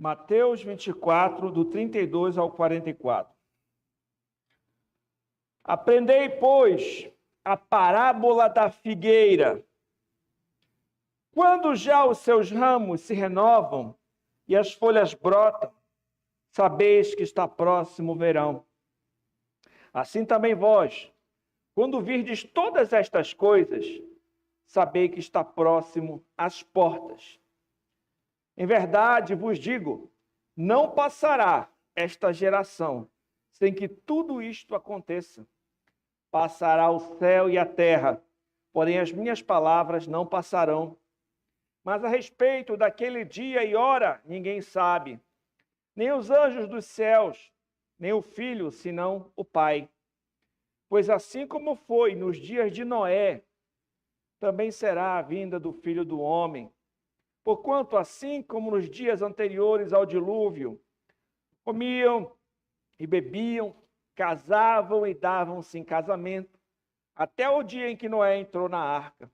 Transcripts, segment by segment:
Mateus 24, do 32 ao 44. Aprendei, pois, a parábola da figueira. Quando já os seus ramos se renovam e as folhas brotam, sabeis que está próximo o verão. Assim também vós, quando virdes todas estas coisas, sabei que está próximo às portas. Em verdade vos digo, não passará esta geração sem que tudo isto aconteça. Passará o céu e a terra, porém as minhas palavras não passarão. Mas a respeito daquele dia e hora, ninguém sabe, nem os anjos dos céus, nem o Filho, senão o Pai. Pois assim como foi nos dias de Noé, também será a vinda do Filho do Homem. Porquanto, assim como nos dias anteriores ao dilúvio, comiam e bebiam, casavam e davam-se em casamento, até o dia em que Noé entrou na arca.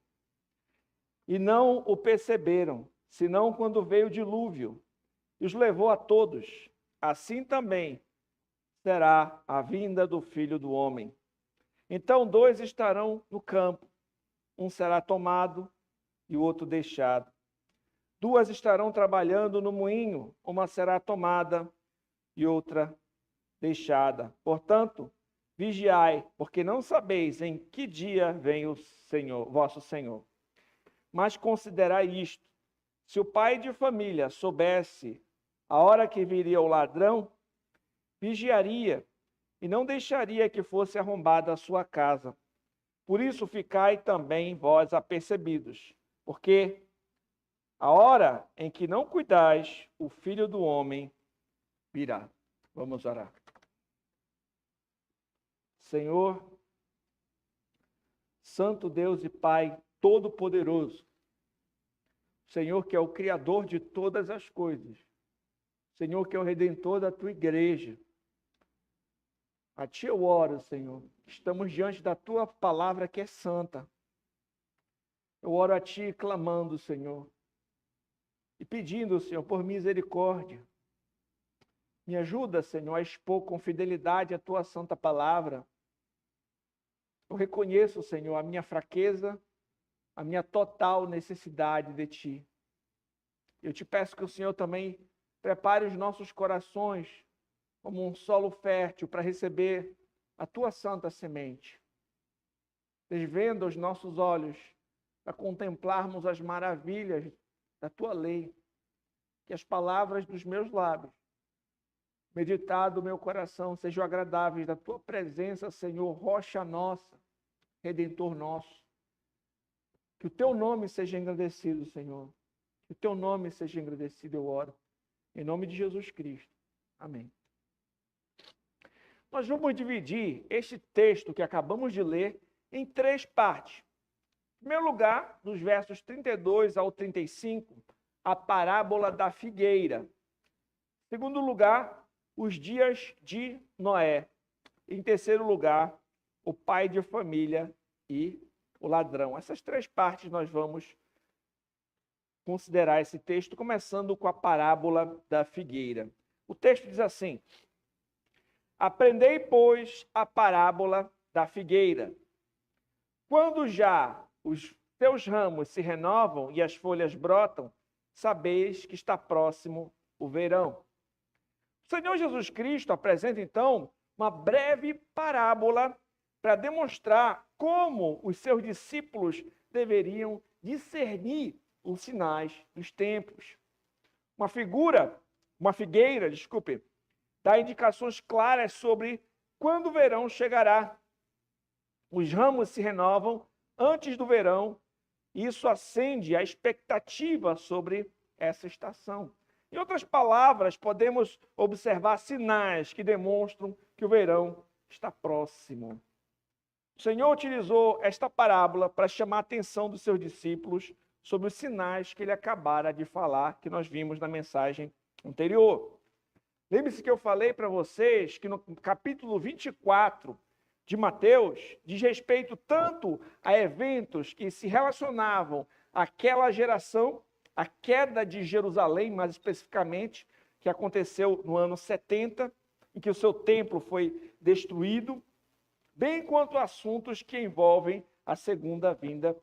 E não o perceberam, senão quando veio o dilúvio e os levou a todos. Assim também será a vinda do Filho do Homem. Então 2 estarão no campo, um será tomado e o outro deixado. 2 estarão trabalhando no moinho, uma será tomada e outra deixada. Portanto, vigiai, porque não sabeis em que dia vem o Senhor, vosso Senhor. Mas considerai isto: se o pai de família soubesse a hora que viria o ladrão, vigiaria e não deixaria que fosse arrombada a sua casa. Por isso ficai também vós apercebidos, porque a hora em que não cuidais, o Filho do Homem virá. Vamos orar. Senhor, Santo Deus e Pai Todo-Poderoso, Senhor que é o Criador de todas as coisas, Senhor que é o Redentor da Tua igreja, a Ti eu oro, Senhor. Estamos diante da Tua palavra que é santa. Eu oro a Ti clamando, Senhor, e pedindo, Senhor, por misericórdia. Me ajuda, Senhor, a expor com fidelidade a Tua santa palavra. Eu reconheço, Senhor, a minha fraqueza, a minha total necessidade de Ti. Eu te peço que o Senhor também prepare os nossos corações como um solo fértil para receber a Tua santa semente. Desvenda os nossos olhos para contemplarmos as maravilhas da Tua lei. Que as palavras dos meus lábios, meditado do meu coração, sejam agradáveis da Tua presença, Senhor, rocha nossa, Redentor nosso. Que o Teu nome seja engrandecido, Senhor. Que o Teu nome seja engrandecido, eu oro. Em nome de Jesus Cristo. Amém. Nós vamos dividir este texto que acabamos de ler em 3 partes. Em primeiro lugar, dos versos 32 ao 35, a parábola da figueira. Em segundo lugar, os dias de Noé. Em terceiro lugar, o pai de família e o ladrão. Essas 3 partes nós vamos considerar esse texto, começando com a parábola da figueira. O texto diz assim: Aprendei, pois, a parábola da figueira. Quando já os seus ramos se renovam e as folhas brotam, sabeis que está próximo o verão. O Senhor Jesus Cristo apresenta, então, uma breve parábola para demonstrar como os seus discípulos deveriam discernir os sinais dos tempos. Uma figueira, dá indicações claras sobre quando o verão chegará. Os ramos se renovam antes do verão, e isso acende a expectativa sobre essa estação. Em outras palavras, podemos observar sinais que demonstram que o verão está próximo. O Senhor utilizou esta parábola para chamar a atenção dos seus discípulos sobre os sinais que ele acabara de falar, que nós vimos na mensagem anterior. Lembre-se que eu falei para vocês que no capítulo 24 de Mateus diz respeito tanto a eventos que se relacionavam àquela geração, a queda de Jerusalém, mais especificamente, que que aconteceu no ano 70, em que o seu templo foi destruído, bem quanto assuntos que envolvem a segunda vinda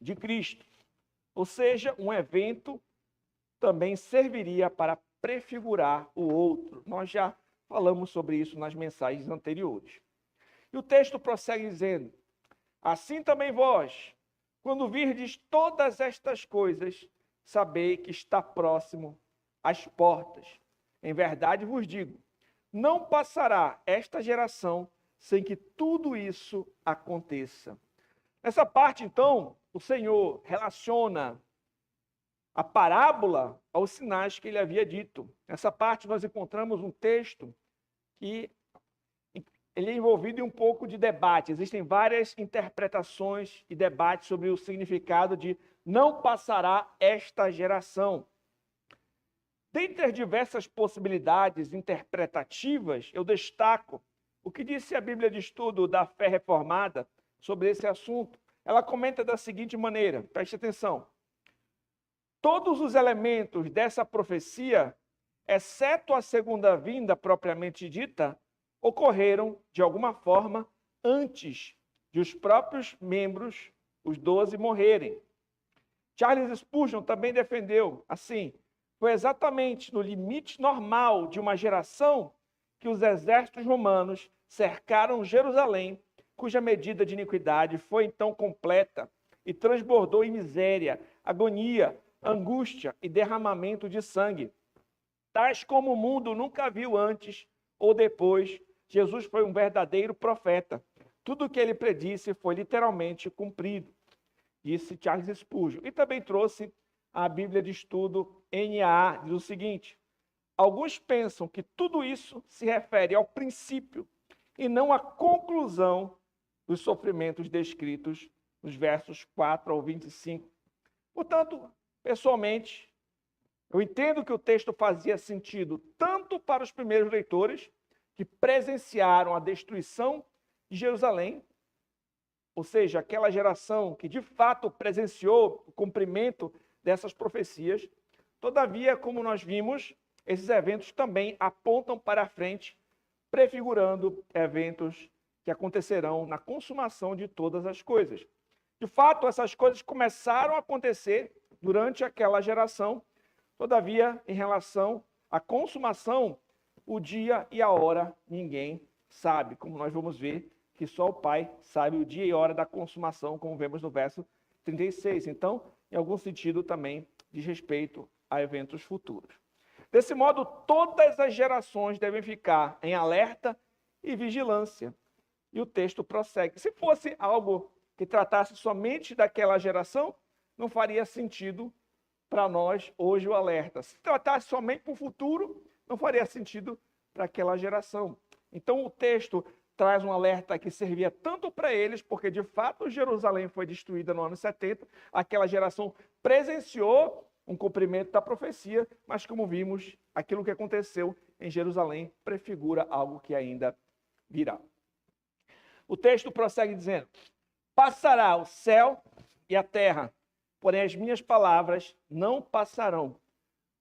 de Cristo. Ou seja, um evento também serviria para prefigurar o outro. Nós já falamos sobre isso nas mensagens anteriores. E o texto prossegue dizendo: assim também vós, quando virdes todas estas coisas, sabei que está próximo às portas. Em verdade vos digo, não passará esta geração sem que tudo isso aconteça. Nessa parte, então, o Senhor relaciona a parábola aos sinais que ele havia dito. Nessa parte nós encontramos um texto que ele é envolvido em um pouco de debate. Existem várias interpretações e debates sobre o significado de não passará esta geração. Dentre as diversas possibilidades interpretativas, eu destaco o que disse a Bíblia de Estudo da Fé Reformada sobre esse assunto. Ela comenta da seguinte maneira, preste atenção: todos os elementos dessa profecia, exceto a segunda vinda propriamente dita, ocorreram, de alguma forma, antes de os próprios membros, os 12, morrerem. Charles Spurgeon também defendeu, assim, foi exatamente no limite normal de uma geração que os exércitos romanos cercaram Jerusalém, cuja medida de iniquidade foi então completa e transbordou em miséria, agonia, angústia e derramamento de sangue. Tais como o mundo nunca viu antes ou depois, Jesus foi um verdadeiro profeta. Tudo o que ele predisse foi literalmente cumprido, disse Charles Spurgeon. E também trouxe a Bíblia de Estudo NAA, diz o seguinte: alguns pensam que tudo isso se refere ao princípio e não à conclusão dos sofrimentos descritos nos versos 4 ao 25. Portanto, pessoalmente, eu entendo que o texto fazia sentido tanto para os primeiros leitores, que presenciaram a destruição de Jerusalém, ou seja, aquela geração que de fato presenciou o cumprimento dessas profecias. Todavia, como nós vimos, esses eventos também apontam para a frente, prefigurando eventos que acontecerão na consumação de todas as coisas. De fato, essas coisas começaram a acontecer durante aquela geração. Todavia, em relação à consumação, o dia e a hora ninguém sabe, como nós vamos ver que só o Pai sabe o dia e hora da consumação, como vemos no verso 36. Então, em algum sentido também diz respeito a eventos futuros. Desse modo, todas as gerações devem ficar em alerta e vigilância. E o texto prossegue. Se fosse algo que tratasse somente daquela geração, não faria sentido para nós hoje o alerta. Se tratasse somente para o futuro, não faria sentido para aquela geração. Então o texto traz um alerta que servia tanto para eles, porque de fato Jerusalém foi destruída no ano 70, aquela geração presenciou um cumprimento da profecia, mas como vimos, aquilo que aconteceu em Jerusalém prefigura algo que ainda virá. O texto prossegue dizendo: passará o céu e a terra, porém as minhas palavras não passarão.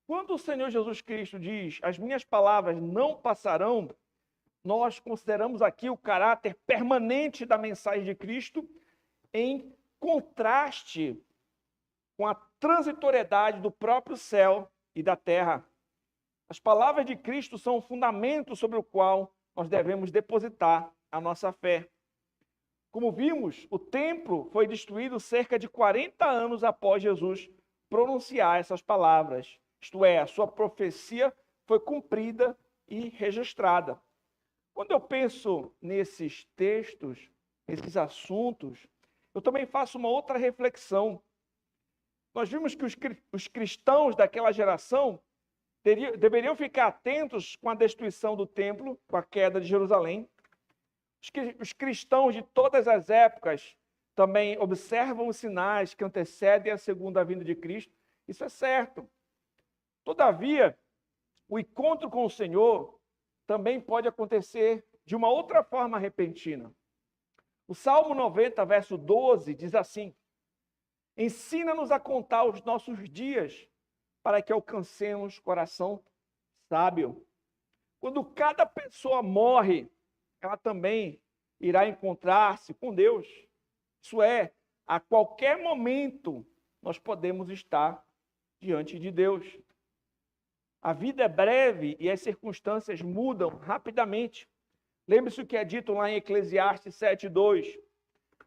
Quando o Senhor Jesus Cristo diz, as minhas palavras não passarão, nós consideramos aqui o caráter permanente da mensagem de Cristo em contraste com a transitoriedade do próprio céu e da terra. As palavras de Cristo são o fundamento sobre o qual nós devemos depositar a nossa fé. Como vimos, o templo foi destruído cerca de 40 anos após Jesus pronunciar essas palavras. Isto é, a sua profecia foi cumprida e registrada. Quando eu penso nesses textos, nesses assuntos, eu também faço uma outra reflexão. Nós vimos que os cristãos daquela geração deveriam ficar atentos com a destruição do templo, com a queda de Jerusalém. Os cristãos de todas as épocas também observam os sinais que antecedem a segunda vinda de Cristo. Isso é certo. Todavia, o encontro com o Senhor também pode acontecer de uma outra forma repentina. O Salmo 90, verso 12, diz assim: ensina-nos a contar os nossos dias, para que alcancemos coração sábio. Quando cada pessoa morre, ela também irá encontrar-se com Deus. Isso é, a qualquer momento nós podemos estar diante de Deus. A vida é breve e as circunstâncias mudam rapidamente. Lembre-se o que é dito lá em Eclesiastes 7:2.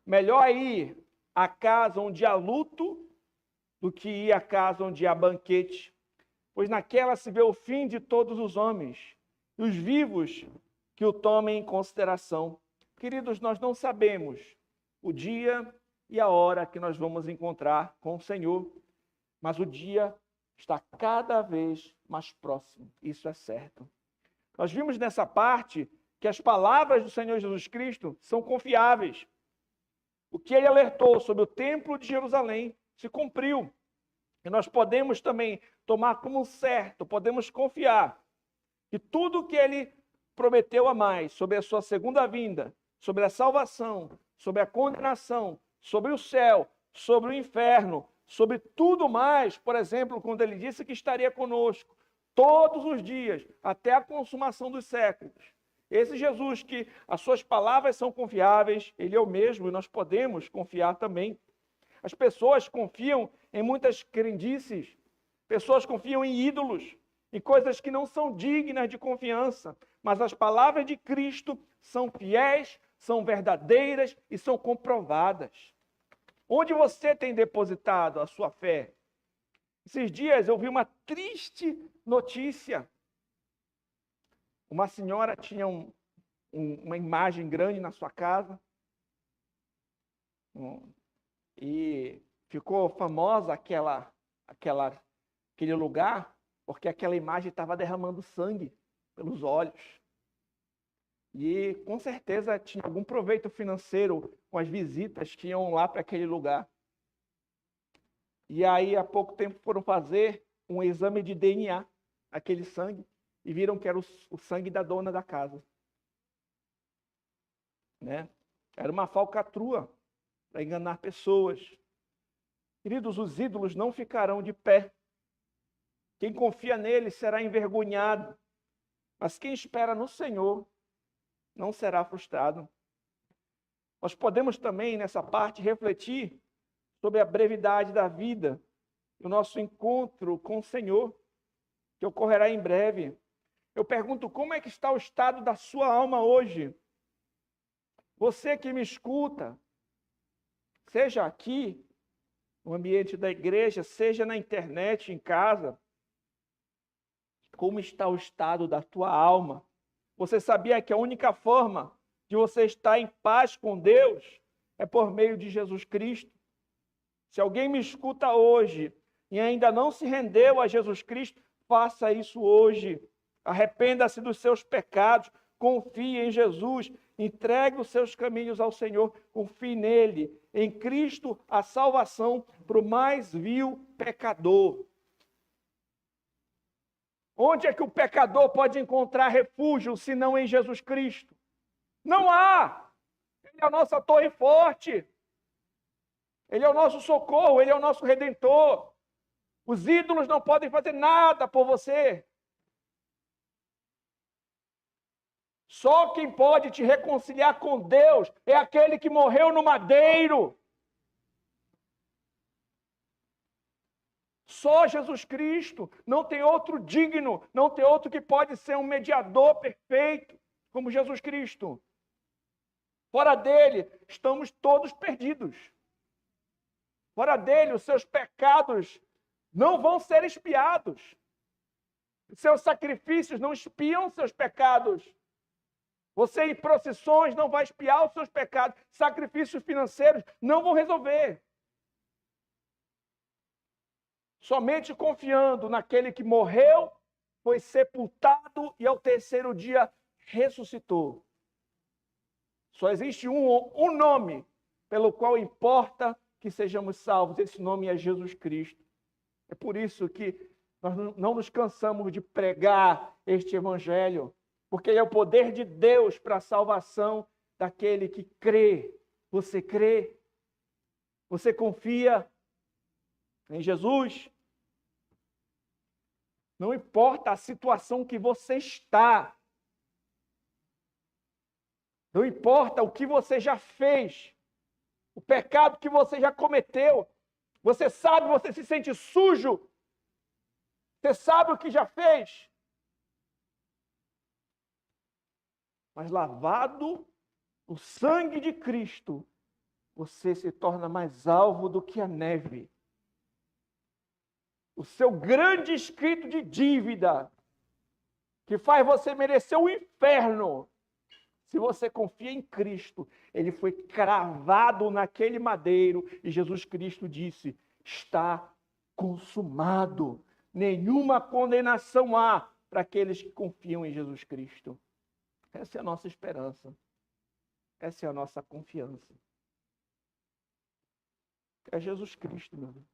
Melhor ir à casa onde há luto do que ir à casa onde há banquete, pois naquela se vê o fim de todos os homens, e os vivos que o tomem em consideração. Queridos, nós não sabemos o dia e a hora que nós vamos encontrar com o Senhor, mas o dia está cada vez mais próximo, isso é certo. Nós vimos nessa parte que as palavras do Senhor Jesus Cristo são confiáveis. O que ele alertou sobre o templo de Jerusalém se cumpriu. E nós podemos também tomar como certo, podemos confiar que tudo o que ele prometeu a mais sobre a sua segunda vinda, sobre a salvação, sobre a condenação, sobre o céu, sobre o inferno, sobre tudo mais, por exemplo, quando ele disse que estaria conosco todos os dias, até a consumação dos séculos. Esse Jesus que as suas palavras são confiáveis, ele é o mesmo e nós podemos confiar também. As pessoas confiam em muitas crendices, pessoas confiam em ídolos, em coisas que não são dignas de confiança, mas as palavras de Cristo são fiéis, são verdadeiras e são comprovadas. Onde você tem depositado a sua fé? Esses dias eu vi uma triste notícia. Uma senhora tinha uma imagem grande na sua casa e ficou famosa aquele lugar porque aquela imagem estava derramando sangue pelos olhos. E com certeza tinha algum proveito financeiro com as visitas que iam lá para aquele lugar. E aí, há pouco tempo, foram fazer um exame de DNA, aquele sangue, e viram que era o sangue da dona da casa. Né? Era uma falcatrua para enganar pessoas. Queridos, os ídolos não ficarão de pé. Quem confia neles será envergonhado. Mas quem espera no Senhor não será frustrado. Nós podemos também, nessa parte, refletir sobre a brevidade da vida, o nosso encontro com o Senhor, que ocorrerá em breve. Eu pergunto, como é que está o estado da sua alma hoje? Você que me escuta, seja aqui, no ambiente da igreja, seja na internet, em casa, como está o estado da tua alma? Você sabia que a única forma de você estar em paz com Deus é por meio de Jesus Cristo? Se alguém me escuta hoje e ainda não se rendeu a Jesus Cristo, faça isso hoje. Arrependa-se dos seus pecados, confie em Jesus, entregue os seus caminhos ao Senhor, confie nele, em Cristo a salvação para o mais vil pecador. Onde é que o pecador pode encontrar refúgio, se não em Jesus Cristo? Não há! Ele é a nossa torre forte. Ele é o nosso socorro, ele é o nosso redentor. Os ídolos não podem fazer nada por você. Só quem pode te reconciliar com Deus é aquele que morreu no madeiro. Só Jesus Cristo, não tem outro digno, não tem outro que pode ser um mediador perfeito, como Jesus Cristo. Fora dele, estamos todos perdidos. Fora dele, os seus pecados não vão ser expiados. Seus sacrifícios não expiam seus pecados. Você em procissões não vai expiar os seus pecados. Sacrifícios financeiros não vão resolver. Somente confiando naquele que morreu, foi sepultado e ao terceiro dia ressuscitou. Só existe um nome pelo qual importa que sejamos salvos. Esse nome é Jesus Cristo. É por isso que nós não nos cansamos de pregar este evangelho, porque é o poder de Deus para a salvação daquele que crê. Você crê? Você confia em Jesus? Não importa a situação que você está. Não importa o que você já fez. O pecado que você já cometeu. Você sabe, você se sente sujo. Você sabe o que já fez. Mas lavado no sangue de Cristo, você se torna mais alvo do que a neve. O seu grande escrito de dívida, que faz você merecer o inferno, se você confia em Cristo, ele foi cravado naquele madeiro e Jesus Cristo disse: está consumado. Nenhuma condenação há para aqueles que confiam em Jesus Cristo. Essa é a nossa esperança. Essa é a nossa confiança. É Jesus Cristo, meu amigo.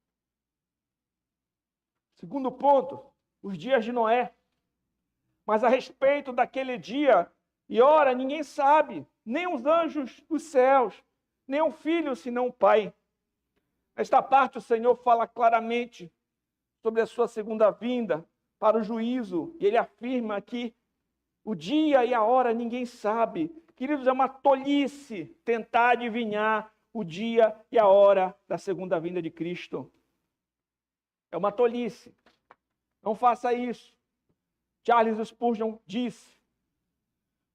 Segundo ponto, os dias de Noé. Mas a respeito daquele dia e hora, ninguém sabe, nem os anjos dos céus, nem o Filho, senão o Pai. Nesta parte, o Senhor fala claramente sobre a sua segunda vinda para o juízo, e ele afirma que o dia e a hora ninguém sabe. Queridos, é uma tolice tentar adivinhar o dia e a hora da segunda vinda de Cristo. É uma tolice. Não faça isso. Charles Spurgeon disse: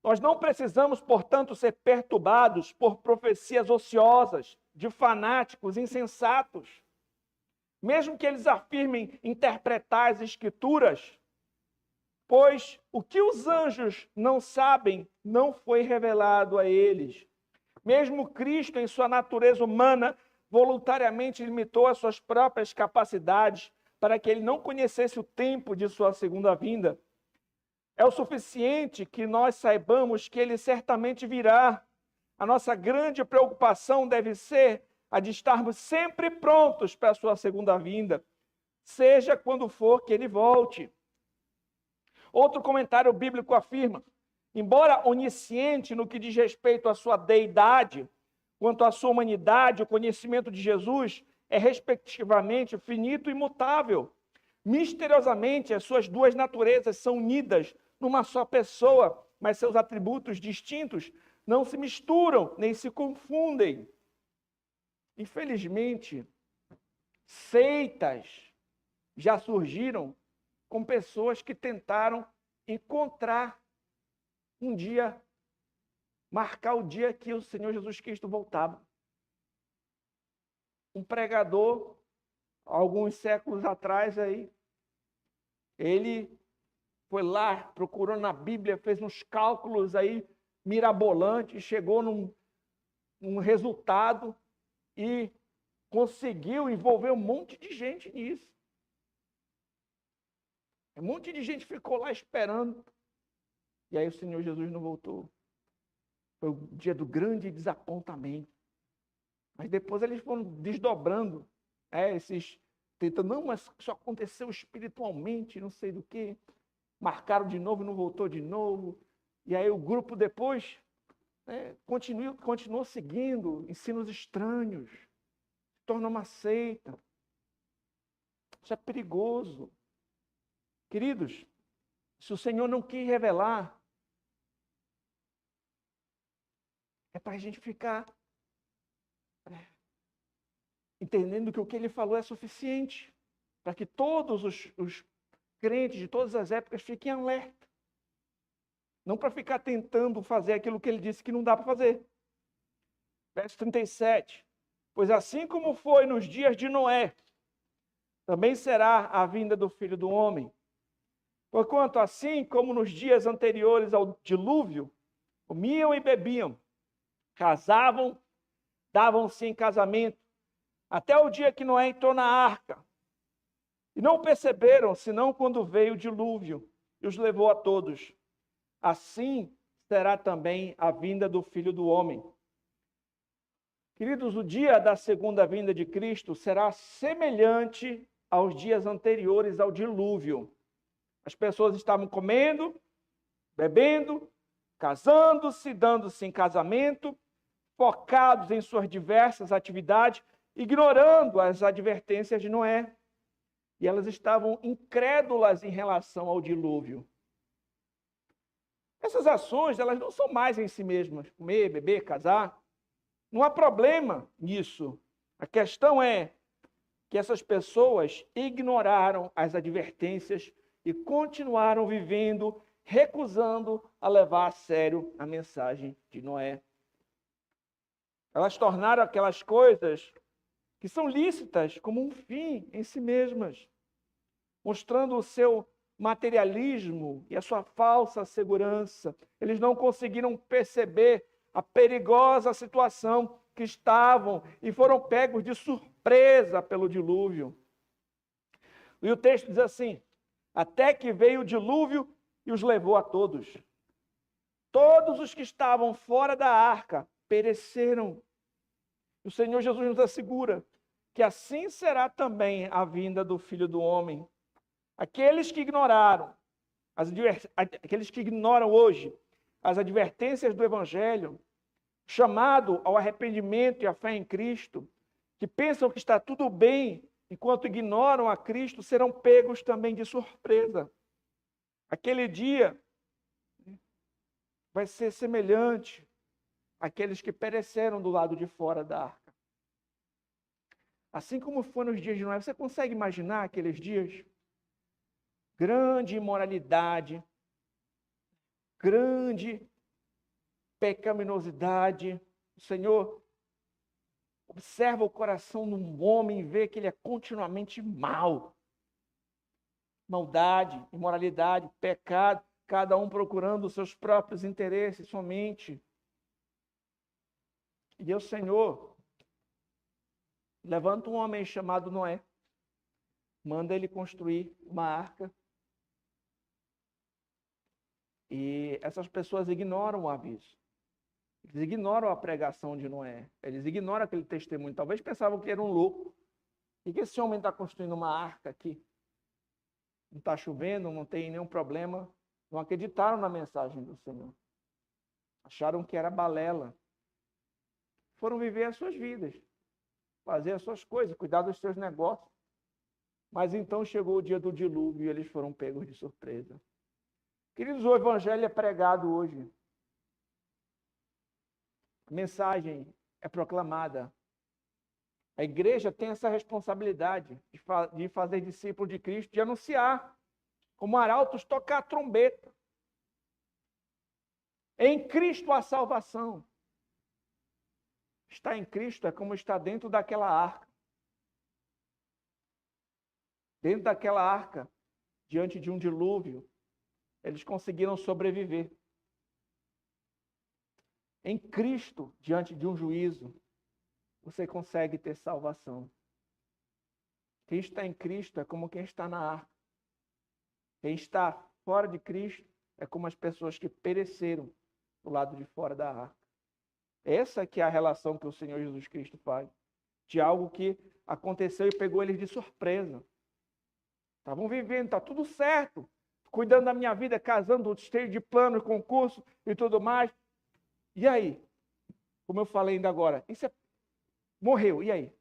nós não precisamos, portanto, ser perturbados por profecias ociosas de fanáticos insensatos. Mesmo que eles afirmem interpretar as Escrituras, pois o que os anjos não sabem não foi revelado a eles. Mesmo Cristo, em sua natureza humana, voluntariamente limitou as suas próprias capacidades para que ele não conhecesse o tempo de sua segunda vinda. É o suficiente que nós saibamos que ele certamente virá. A nossa grande preocupação deve ser a de estarmos sempre prontos para a sua segunda vinda, seja quando for que ele volte. Outro comentário bíblico afirma: embora onisciente no que diz respeito à sua deidade, quanto à sua humanidade, o conhecimento de Jesus é respectivamente finito e imutável. Misteriosamente, as suas duas naturezas são unidas numa só pessoa, mas seus atributos distintos não se misturam nem se confundem. Infelizmente, seitas já surgiram com pessoas que tentaram encontrar um dia, marcar o dia que o Senhor Jesus Cristo voltava. Um pregador, alguns séculos atrás aí, ele foi lá, procurou na Bíblia, fez uns cálculos aí mirabolantes, chegou num resultado e conseguiu envolver um monte de gente nisso. Um monte de gente ficou lá esperando. E aí o Senhor Jesus não voltou. Foi o dia do grande desapontamento. Mas depois eles foram desdobrando, tentando, não, mas isso aconteceu espiritualmente, não sei do que. Marcaram de novo e não voltou de novo. E aí o grupo depois continuou seguindo ensinos estranhos. Se torna uma seita. Isso é perigoso. Queridos, se o Senhor não quis revelar, é para a gente ficar entendendo que o que ele falou é suficiente, para que todos os crentes de todas as épocas fiquem alerta. Não para ficar tentando fazer aquilo que ele disse que não dá para fazer. Verso 37. Pois assim como foi nos dias de Noé, também será a vinda do Filho do Homem. Porquanto assim como nos dias anteriores ao dilúvio, comiam e bebiam, casavam, davam-se em casamento, até o dia que Noé entrou na arca. E não perceberam, senão quando veio o dilúvio e os levou a todos. Assim será também a vinda do Filho do Homem. Queridos, o dia da segunda vinda de Cristo será semelhante aos dias anteriores ao dilúvio. As pessoas estavam comendo, bebendo, casando-se, dando-se em casamento, focados em suas diversas atividades, ignorando as advertências de Noé. e elas estavam incrédulas em relação ao dilúvio. Essas ações, elas não são mais em si mesmas, comer, beber, casar. Não há problema nisso. A questão é que essas pessoas ignoraram as advertências e continuaram vivendo, recusando a levar a sério a mensagem de Noé. Elas tornaram aquelas coisas que são lícitas como um fim em si mesmas, mostrando o seu materialismo e a sua falsa segurança. Eles não conseguiram perceber a perigosa situação que estavam e foram pegos de surpresa pelo dilúvio. E o texto diz assim: até que veio o dilúvio e os levou a todos. Todos os que estavam fora da arca pereceram. O Senhor Jesus nos assegura que assim será também a vinda do Filho do Homem. Aqueles que ignoraram, aqueles que ignoram hoje as advertências do Evangelho, chamado ao arrependimento e à fé em Cristo, que pensam que está tudo bem enquanto ignoram a Cristo, serão pegos também de surpresa. Aquele dia vai ser semelhante àqueles que pereceram do lado de fora da arca. Assim como foi nos dias de Noé, você consegue imaginar aqueles dias? Grande imoralidade, grande pecaminosidade. O Senhor observa o coração de um homem e vê que ele é continuamente mau. Maldade, imoralidade, pecado, cada um procurando os seus próprios interesses somente. E o Senhor levanta um homem chamado Noé, manda ele construir uma arca. E essas pessoas ignoram o aviso. Eles ignoram a pregação de Noé. Eles ignoram aquele testemunho. Talvez pensavam que era um louco. E que esse homem está construindo uma arca aqui? Não está chovendo, não tem nenhum problema. Não acreditaram na mensagem do Senhor. Acharam que era balela. Foram viver as suas vidas. Fazer as suas coisas, cuidar dos seus negócios. Mas então chegou o dia do dilúvio e eles foram pegos de surpresa. Queridos, o Evangelho é pregado hoje. A mensagem é proclamada. A igreja tem essa responsabilidade de fazer discípulo de Cristo, de anunciar, como arautos, tocar a trombeta. Em Cristo há salvação. Estar em Cristo é como estar dentro daquela arca. Dentro daquela arca, diante de um dilúvio, eles conseguiram sobreviver. Em Cristo, diante de um juízo, você consegue ter salvação. Quem está em Cristo é como quem está na arca. Quem está fora de Cristo é como as pessoas que pereceram do lado de fora da arca. Essa que é a relação que o Senhor Jesus Cristo faz. De algo que aconteceu e pegou eles de surpresa. Estavam vivendo, está tudo certo. Cuidando da minha vida, casando, cheio de plano, concurso e tudo mais. E aí? Como eu falei ainda agora, isso morreu, e aí?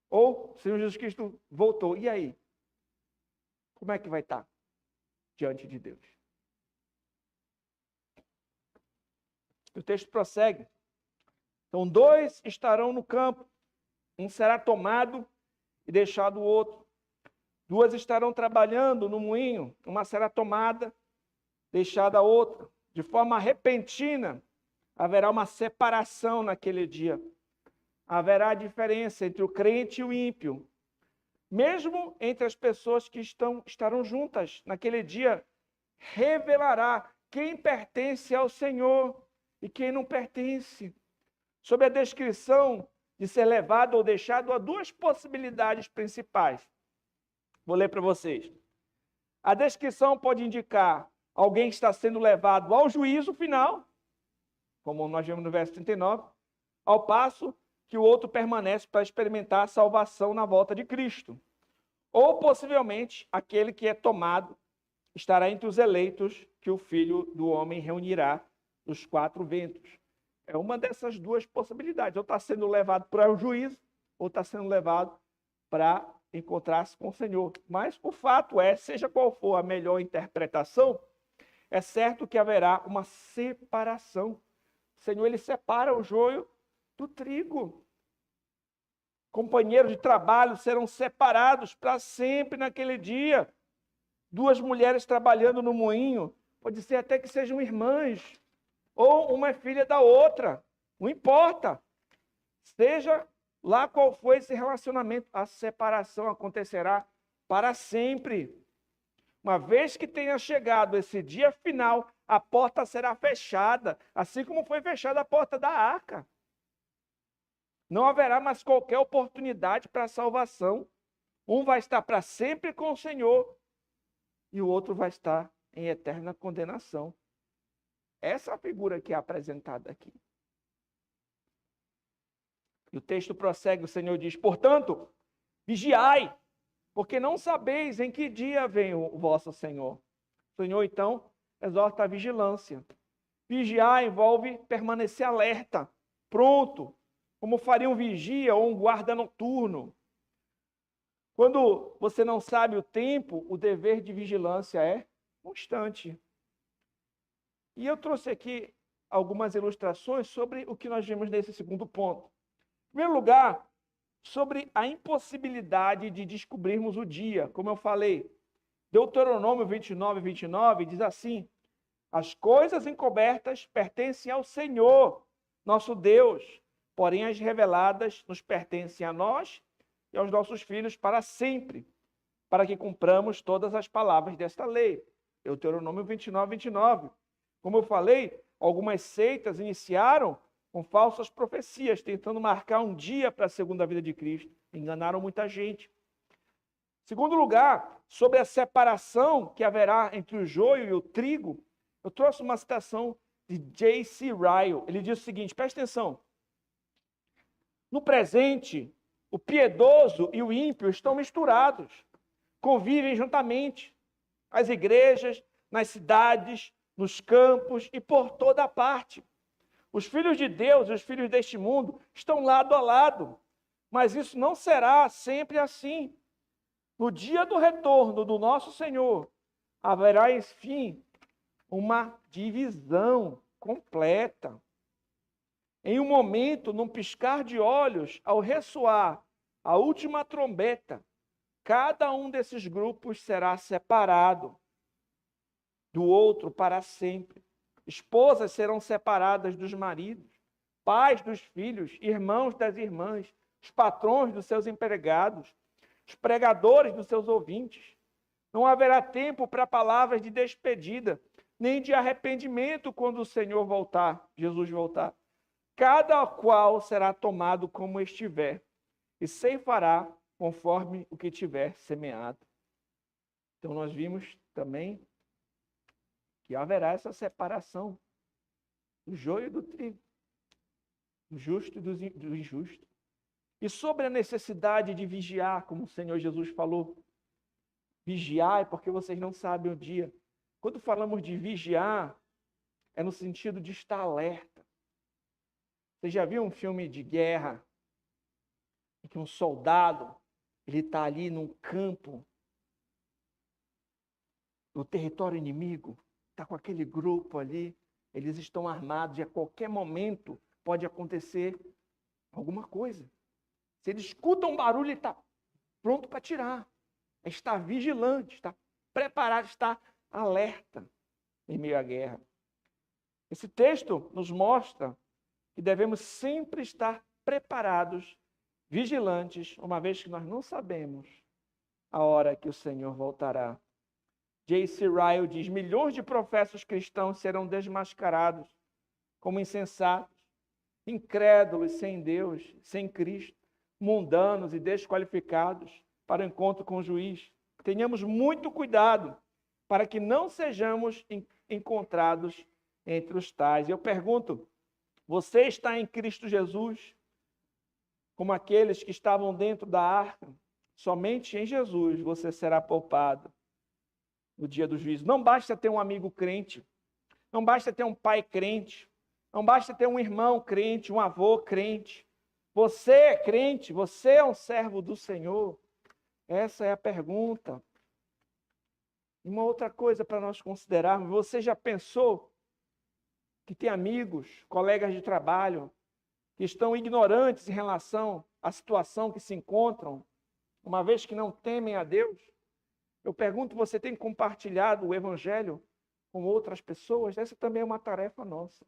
Ou o Senhor Jesus Cristo voltou, e aí? Como é que vai estar diante de Deus? O texto prossegue. Então, 2 estarão no campo, um será tomado e deixado o outro. 2 estarão trabalhando no moinho, uma será tomada, deixada a outra. De forma repentina, haverá uma separação naquele dia. Haverá diferença entre o crente e o ímpio. Mesmo entre as pessoas que estarão juntas naquele dia, revelará quem pertence ao Senhor e quem não pertence. Sob a descrição de ser levado ou deixado, há 2 possibilidades principais. Vou ler para vocês. A descrição pode indicar alguém que está sendo levado ao juízo final, como nós vemos no verso 39, ao passo que o outro permanece para experimentar a salvação na volta de Cristo. Ou, possivelmente, aquele que é tomado estará entre os eleitos que o Filho do Homem reunirá dos 4 ventos. É uma dessas 2 possibilidades. Ou está sendo levado para o juízo, ou está sendo levado para encontrar-se com o Senhor. Mas o fato é, seja qual for a melhor interpretação, é certo que haverá uma separação. O Senhor, ele separa o joio do trigo. Companheiros de trabalho serão separados para sempre naquele dia. Duas mulheres trabalhando no moinho, pode ser até que sejam irmãs, ou uma é filha da outra, não importa. Seja lá qual for esse relacionamento, a separação acontecerá para sempre. Uma vez que tenha chegado esse dia final, a porta será fechada, assim como foi fechada a porta da arca. Não haverá mais qualquer oportunidade para a salvação. Um vai estar para sempre com o Senhor e o outro vai estar em eterna condenação. Essa é a figura que é apresentada aqui. E o texto prossegue, o Senhor diz: portanto, vigiai, porque não sabeis em que dia vem o vosso Senhor. O Senhor, então, exorta a vigilância. Vigiar envolve permanecer alerta, pronto, como faria um vigia ou um guarda noturno. Quando você não sabe o tempo, o dever de vigilância é constante. E eu trouxe aqui algumas ilustrações sobre o que nós vimos nesse segundo ponto. Em primeiro lugar, sobre a impossibilidade de descobrirmos o dia. Como eu falei, Deuteronômio 29 diz assim: as coisas encobertas pertencem ao Senhor, nosso Deus, porém as reveladas nos pertencem a nós e aos nossos filhos para sempre, para que cumpramos todas as palavras desta lei. Deuteronômio 29. Como eu falei, algumas seitas iniciaram com falsas profecias, tentando marcar um dia para a segunda vinda de Cristo. Enganaram muita gente. Segundo lugar, sobre a separação que haverá entre o joio e o trigo, eu trouxe uma citação de J.C. Ryle. Ele diz o seguinte, preste atenção. No presente, o piedoso e o ímpio estão misturados, convivem juntamente. As igrejas, nas cidades, nos campos e por toda parte. Os filhos de Deus e os filhos deste mundo estão lado a lado, mas isso não será sempre assim. No dia do retorno do nosso Senhor, haverá, enfim, uma divisão completa. Em um momento, num piscar de olhos, ao ressoar a última trombeta, cada um desses grupos será separado do outro para sempre. Esposas serão separadas dos maridos, pais dos filhos, irmãos das irmãs, os patrões dos seus empregados, os pregadores dos seus ouvintes. Não haverá tempo para palavras de despedida, nem de arrependimento quando o Senhor voltar, Jesus voltar. Cada qual será tomado como estiver, e ceifará conforme o que tiver semeado. Então nós vimos também que haverá essa separação do joio e do trigo, do justo e do injusto. E sobre a necessidade de vigiar, como o Senhor Jesus falou, vigiar é porque vocês não sabem o dia. Quando falamos de vigiar, é no sentido de estar alerta. Você já viu um filme de guerra em que um soldado ele está ali num campo, no território inimigo, está com aquele grupo ali, eles estão armados e a qualquer momento pode acontecer alguma coisa. Se ele escuta um barulho, ele está pronto para atirar. Está vigilante, está preparado, está alerta em meio à guerra. Esse texto nos mostra que devemos sempre estar preparados, vigilantes, uma vez que nós não sabemos a hora que o Senhor voltará. J.C. Ryle diz: milhões de professos cristãos serão desmascarados como insensatos, incrédulos sem Deus, sem Cristo, mundanos e desqualificados para o encontro com o juiz. Tenhamos muito cuidado para que não sejamos encontrados entre os tais. Eu pergunto, você está em Cristo Jesus como aqueles que estavam dentro da arca? Somente em Jesus você será poupado no dia do juízo. Não basta ter um amigo crente, não basta ter um pai crente, não basta ter um irmão crente, um avô crente. Você é crente, você é um servo do Senhor. Essa é a pergunta. Uma outra coisa para nós considerarmos, você já pensou que tem amigos, colegas de trabalho, que estão ignorantes em relação à situação que se encontram, uma vez que não temem a Deus? Eu pergunto, você tem compartilhado o Evangelho com outras pessoas? Essa também é uma tarefa nossa.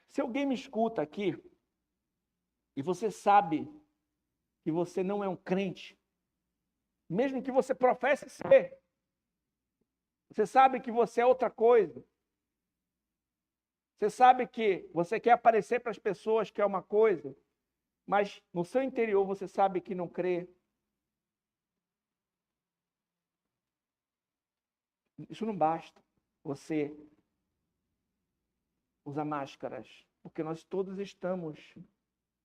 Se alguém me escuta aqui, e você sabe que você não é um crente, mesmo que você professe ser, você sabe que você é outra coisa, você sabe que você quer aparecer para as pessoas que é uma coisa, mas no seu interior você sabe que não crê. Isso não basta. Você usa máscaras, porque nós todos estamos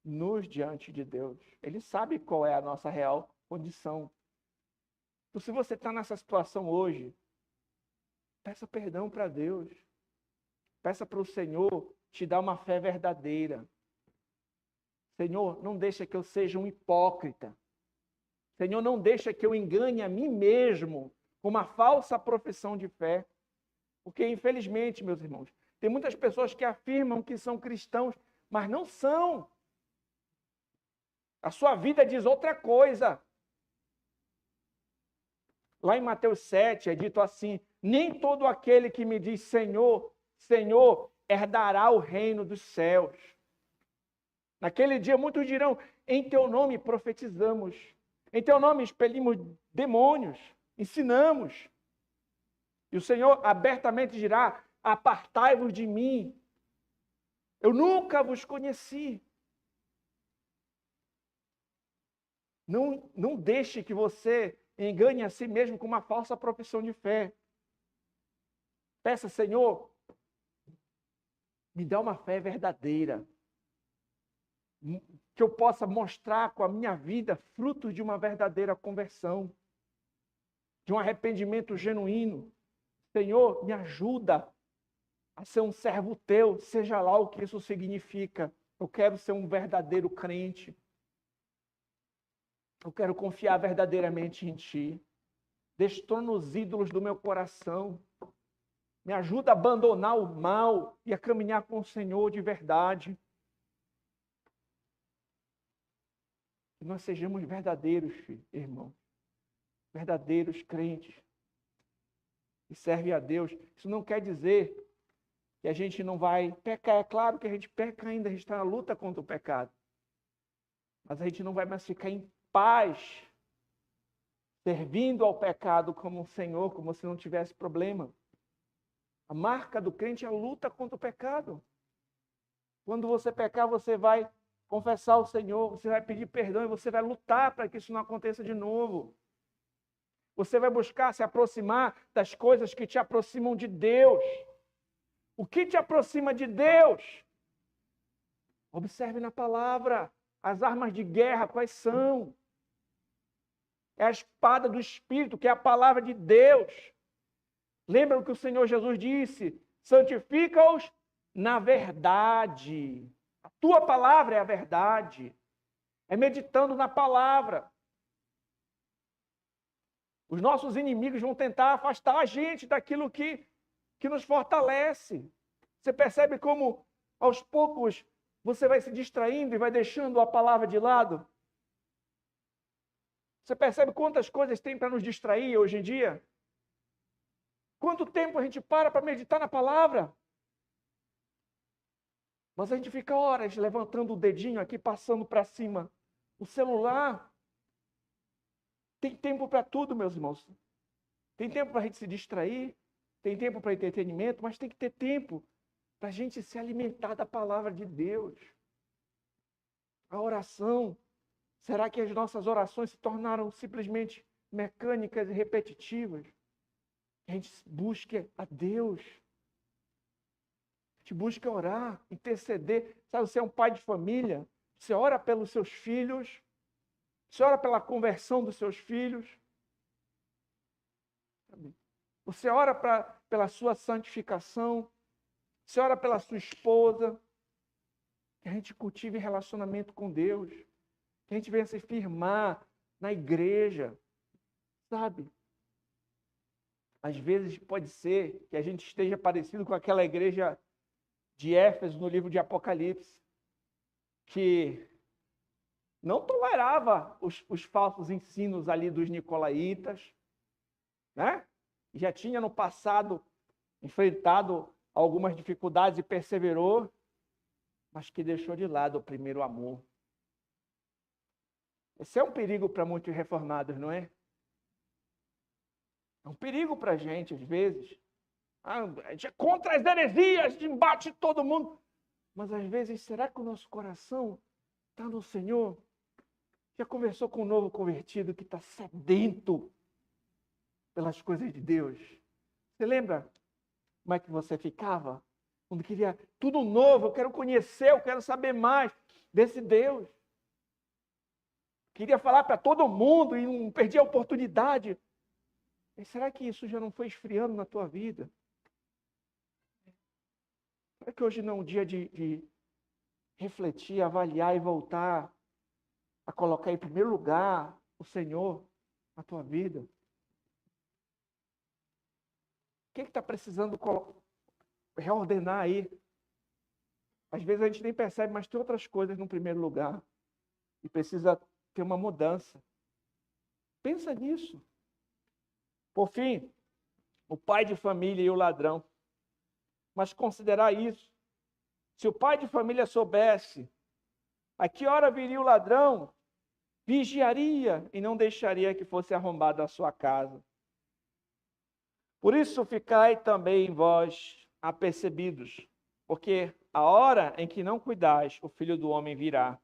nus diante de Deus. Ele sabe qual é a nossa real condição. Então, se você está nessa situação hoje, peça perdão para Deus. Peça para o Senhor te dar uma fé verdadeira. Senhor, não deixa que eu seja um hipócrita. Senhor, não deixa que eu engane a mim mesmo com uma falsa profissão de fé. Porque, infelizmente, meus irmãos, tem muitas pessoas que afirmam que são cristãos, mas não são. A sua vida diz outra coisa. Lá em Mateus 7 é dito assim: nem todo aquele que me diz Senhor, Senhor, herdará o reino dos céus. Naquele dia muitos dirão, em teu nome profetizamos, em teu nome expelimos demônios, ensinamos. E o Senhor abertamente dirá, apartai-vos de mim, eu nunca vos conheci. Não deixe que você engane a si mesmo com uma falsa profissão de fé. Peça, Senhor, me dá uma fé verdadeira, que eu possa mostrar com a minha vida frutos de uma verdadeira conversão, de um arrependimento genuíno. Senhor, me ajuda a ser um servo teu, seja lá o que isso significa. Eu quero ser um verdadeiro crente. Eu quero confiar verdadeiramente em ti. Destrona os ídolos do meu coração. Me ajuda a abandonar o mal e a caminhar com o Senhor de verdade. Que nós sejamos verdadeiros, irmãos. Verdadeiros crentes. Que servem a Deus. Isso não quer dizer que a gente não vai pecar. É claro que a gente peca ainda, a gente está na luta contra o pecado. Mas a gente não vai mais ficar em paz, servindo ao pecado como um Senhor, como se não tivesse problema. A marca do crente é a luta contra o pecado. Quando você pecar, você vai confessar ao Senhor, você vai pedir perdão e você vai lutar para que isso não aconteça de novo. Você vai buscar se aproximar das coisas que te aproximam de Deus. O que te aproxima de Deus? Observe na palavra. As armas de guerra, quais são? É a espada do Espírito, que é a palavra de Deus. Lembra o que o Senhor Jesus disse? Santifica-os na verdade. A tua palavra é a verdade. É meditando na palavra. Os nossos inimigos vão tentar afastar a gente daquilo que nos fortalece. Você percebe como, aos poucos, você vai se distraindo e vai deixando a palavra de lado? Você percebe quantas coisas tem para nos distrair hoje em dia? Quanto tempo a gente para meditar na palavra? Mas a gente fica horas levantando o dedinho aqui, passando para cima. O celular. Tem tempo para tudo, meus irmãos. Tem tempo para a gente se distrair, tem tempo para entretenimento, mas tem que ter tempo para a gente se alimentar da palavra de Deus. A oração. Será que as nossas orações se tornaram simplesmente mecânicas e repetitivas? A gente busque a Deus. A gente busca orar, interceder. Sabe, você é um pai de família, você ora pelos seus filhos, você ora pela conversão dos seus filhos. Você ora pela sua santificação, você ora pela sua esposa. Que a gente cultive relacionamento com Deus. Que a gente venha se firmar na igreja, sabe? Às vezes pode ser que a gente esteja parecido com aquela igreja de Éfeso no livro de Apocalipse, que não tolerava os falsos ensinos ali dos nicolaítas, né? Já tinha no passado enfrentado algumas dificuldades e perseverou, mas que deixou de lado o primeiro amor. Esse é um perigo para muitos reformados, não é? É um perigo para a gente, às vezes. A gente é contra as heresias, a gente embate todo mundo. Mas, às vezes, será que o nosso coração está no Senhor? Já conversou com um novo convertido que está sedento pelas coisas de Deus? Você lembra como é que você ficava? Quando queria tudo novo, eu quero conhecer, eu quero saber mais desse Deus. Queria falar para todo mundo e não perdi a oportunidade. Mas será que isso já não foi esfriando na tua vida? Será que hoje não é um dia de refletir, avaliar e voltar a colocar em primeiro lugar o Senhor na tua vida? O que está precisando reordenar aí? Às vezes a gente nem percebe, mas tem outras coisas no primeiro lugar. E precisa ter uma mudança. Pensa nisso. Por fim, o pai de família e o ladrão. Mas considerar isso. Se o pai de família soubesse a que hora viria o ladrão, vigiaria e não deixaria que fosse arrombada a sua casa. Por isso ficai também vós apercebidos, porque a hora em que não cuidais, o Filho do Homem virá.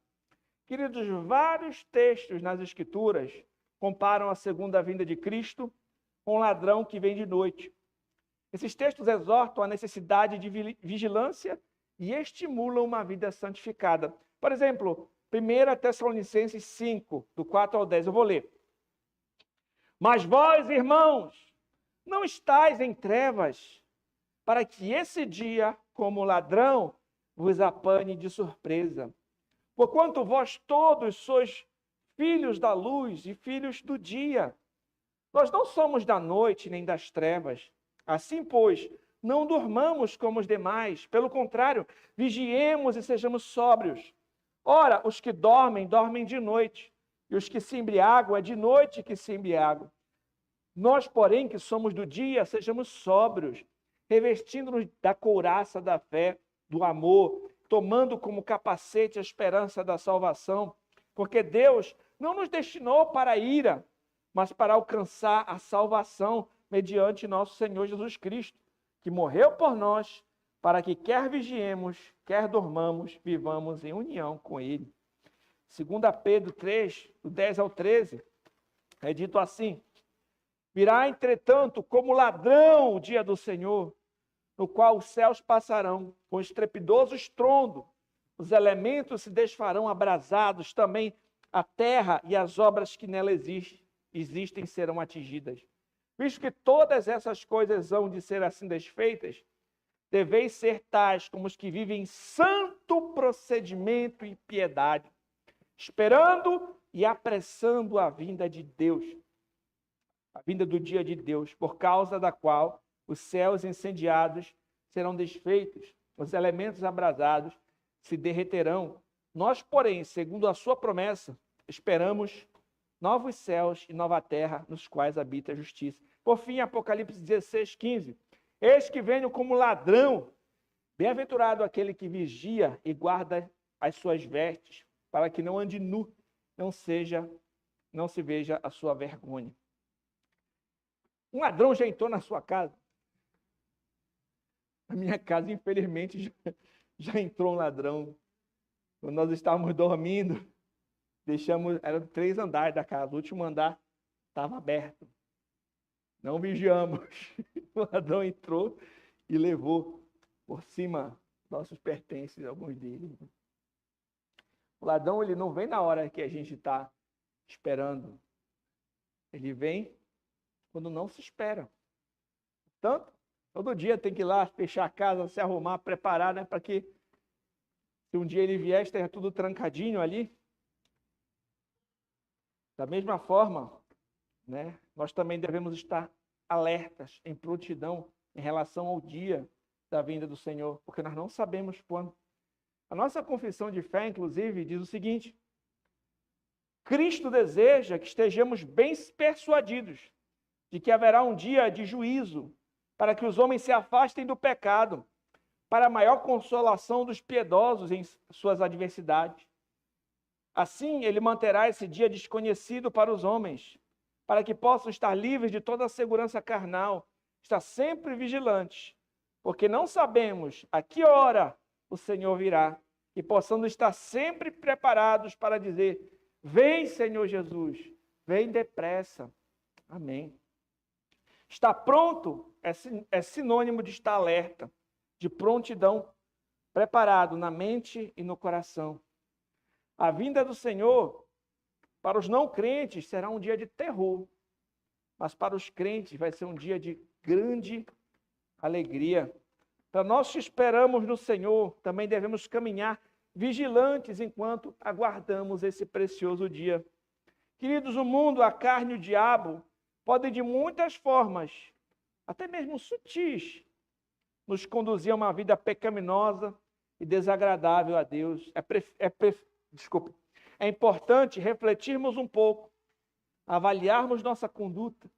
Queridos, vários textos nas Escrituras comparam a segunda vinda de Cristo com um ladrão que vem de noite. Esses textos exortam a necessidade de vigilância e estimulam uma vida santificada. Por exemplo, 1 Tessalonicenses 5, do 4 ao 10, eu vou ler. Mas vós, irmãos, não estáis em trevas, para que esse dia, como ladrão, vos apanhe de surpresa. Porquanto vós todos sois filhos da luz e filhos do dia. Nós não somos da noite nem das trevas. Assim, pois, não durmamos como os demais. Pelo contrário, vigiemos e sejamos sóbrios. Ora, os que dormem, dormem de noite. E os que se embriagam, é de noite que se embriagam. Nós, porém, que somos do dia, sejamos sóbrios, revestindo-nos da couraça da fé, do amor, tomando como capacete a esperança da salvação. Porque Deus não nos destinou para a ira, mas para alcançar a salvação mediante nosso Senhor Jesus Cristo, que morreu por nós, para que quer vigiemos, quer dormamos, vivamos em união com Ele. 2 Pedro 3, do 10 ao 13, é dito assim: virá, entretanto, como ladrão o dia do Senhor, no qual os céus passarão com estrepidoso estrondo, os elementos se desfarão abrasados, também a terra e as obras que nela existem serão atingidas. Visto que todas essas coisas hão de ser assim desfeitas, deveis ser tais como os que vivem em santo procedimento e piedade, esperando e apressando a vinda de Deus, a vinda do dia de Deus, por causa da qual os céus incendiados serão desfeitos, os elementos abrasados se derreterão. Nós, porém, segundo a sua promessa, esperamos novos céus e nova terra, nos quais habita a justiça. Por fim, Apocalipse 16, 15. Eis que venho como ladrão. Bem-aventurado aquele que vigia e guarda as suas vestes, para que não ande nu, não se veja a sua vergonha. Um ladrão já entrou na sua casa. Na minha casa, infelizmente, já entrou um ladrão. Quando nós estávamos dormindo, eram 3 andares da casa, o último andar estava aberto. Não vigiamos. O ladrão entrou e levou por cima nossos pertences, alguns deles. O ladrão, ele não vem na hora que a gente está esperando. Ele vem quando não se espera. Portanto, todo dia tem que ir lá fechar a casa, se arrumar, preparar, né, para que se um dia ele vier, esteja tudo trancadinho ali. Da mesma forma, né, nós também devemos estar alertas, em prontidão, em relação ao dia da vinda do Senhor, porque nós não sabemos quando. A nossa confissão de fé, inclusive, diz o seguinte: Cristo deseja que estejamos bem persuadidos de que haverá um dia de juízo, para que os homens se afastem do pecado, para a maior consolação dos piedosos em suas adversidades. Assim, ele manterá esse dia desconhecido para os homens, para que possam estar livres de toda a segurança carnal, estar sempre vigilantes, porque não sabemos a que hora o Senhor virá, e possamos estar sempre preparados para dizer: vem, Senhor Jesus, vem depressa. Amém. Estar pronto é sinônimo de estar alerta, de prontidão, preparado na mente e no coração. A vinda do Senhor, para os não crentes, será um dia de terror, mas para os crentes vai ser um dia de grande alegria. Para nós que esperamos no Senhor, também devemos caminhar vigilantes enquanto aguardamos esse precioso dia. Queridos, o mundo, a carne e o diabo podem de muitas formas, até mesmo sutis, nos conduzir a uma vida pecaminosa e desagradável a Deus. É importante refletirmos um pouco, avaliarmos nossa conduta,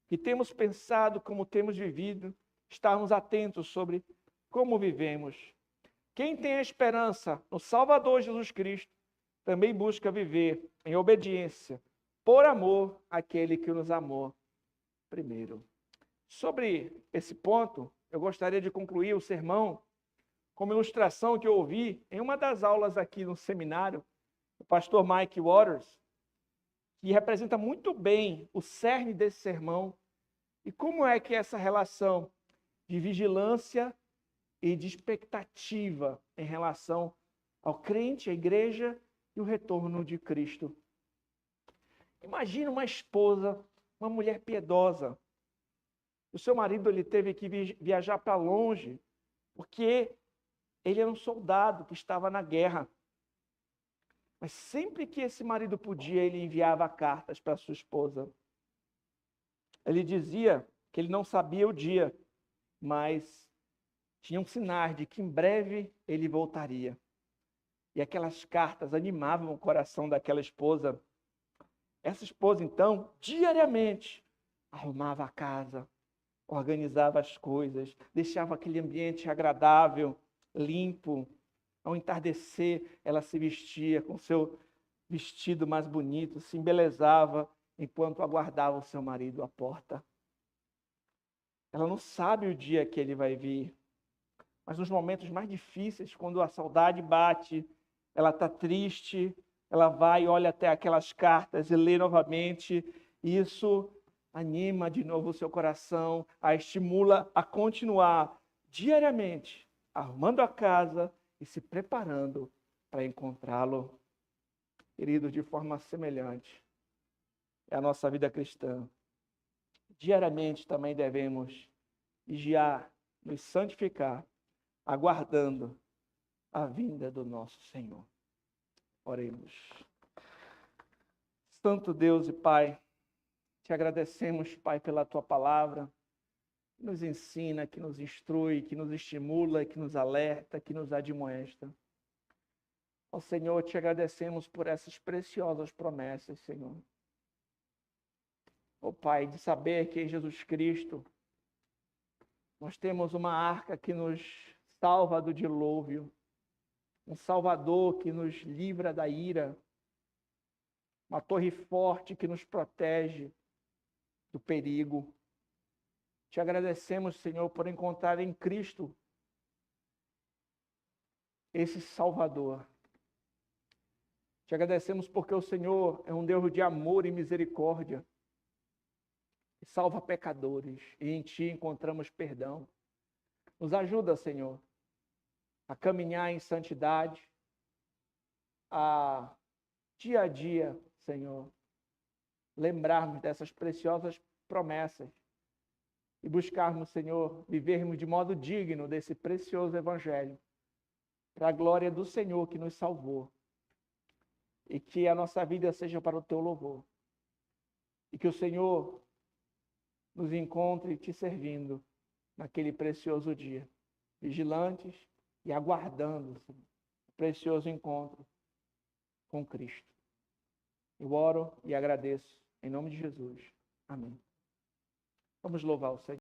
que temos pensado, como temos vivido, estarmos atentos sobre como vivemos. Quem tem a esperança no Salvador Jesus Cristo, também busca viver em obediência, por amor àquele que nos amou primeiro. Sobre esse ponto, eu gostaria de concluir o sermão com uma ilustração que eu ouvi em uma das aulas aqui no seminário, do pastor Mike Waters, que representa muito bem o cerne desse sermão e como é que essa relação de vigilância e de expectativa em relação ao crente, à igreja e o retorno de Cristo. Imagina uma esposa, uma mulher piedosa. O seu marido ele teve que viajar para longe, porque ele era um soldado que estava na guerra. Mas sempre que esse marido podia, ele enviava cartas para sua esposa. Ele dizia que ele não sabia o dia, mas tinham sinais de que em breve ele voltaria. E aquelas cartas animavam o coração daquela esposa. Essa esposa, então, diariamente, arrumava a casa, organizava as coisas, deixava aquele ambiente agradável, limpo. Ao entardecer, ela se vestia com seu vestido mais bonito, se embelezava enquanto aguardava o seu marido à porta. Ela não sabe o dia que ele vai vir, mas nos momentos mais difíceis, quando a saudade bate, ela está triste, ela vai e olha até aquelas cartas e lê novamente, e isso anima de novo o seu coração, a estimula a continuar diariamente, arrumando a casa e se preparando para encontrá-lo. Queridos, de forma semelhante, é a nossa vida cristã. Diariamente também devemos vigiar, nos santificar, aguardando a vinda do nosso Senhor. Oremos. Santo Deus e Pai, te agradecemos, Pai, pela tua palavra, que nos ensina, que nos instrui, que nos estimula, que nos alerta, que nos admoesta. Ó Senhor, te agradecemos por essas preciosas promessas, Senhor. Ó Pai, de saber que em Jesus Cristo nós temos uma arca que nos salva do dilúvio, um Salvador que nos livra da ira, uma torre forte que nos protege do perigo. Te agradecemos, Senhor, por encontrar em Cristo esse Salvador. Te agradecemos porque o Senhor é um Deus de amor e misericórdia, que salva pecadores, e em Ti encontramos perdão. Nos ajuda, Senhor, a caminhar em santidade, a dia, Senhor, lembrarmos dessas preciosas promessas e buscarmos, Senhor, vivermos de modo digno desse precioso Evangelho, para a glória do Senhor que nos salvou, e que a nossa vida seja para o Teu louvor. E que o Senhor nos encontre te servindo naquele precioso dia, vigilantes e aguardando o precioso encontro com Cristo. Eu oro e agradeço em nome de Jesus. Amém. Vamos louvar o Senhor.